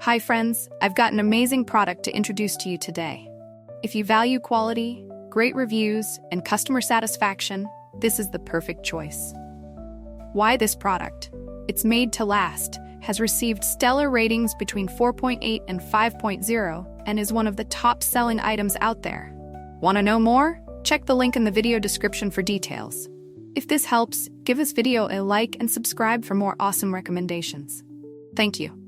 Hi friends, I've got an amazing product to introduce to you today. If you value quality, great reviews, and customer satisfaction, this is the perfect choice. Why this product? It's made to last, has received stellar ratings between 4.8 and 5.0, and is one of the top-selling items out there. Want to know more? Check the link in the video description for details. If this helps, give this video a like and subscribe for more awesome recommendations. Thank you.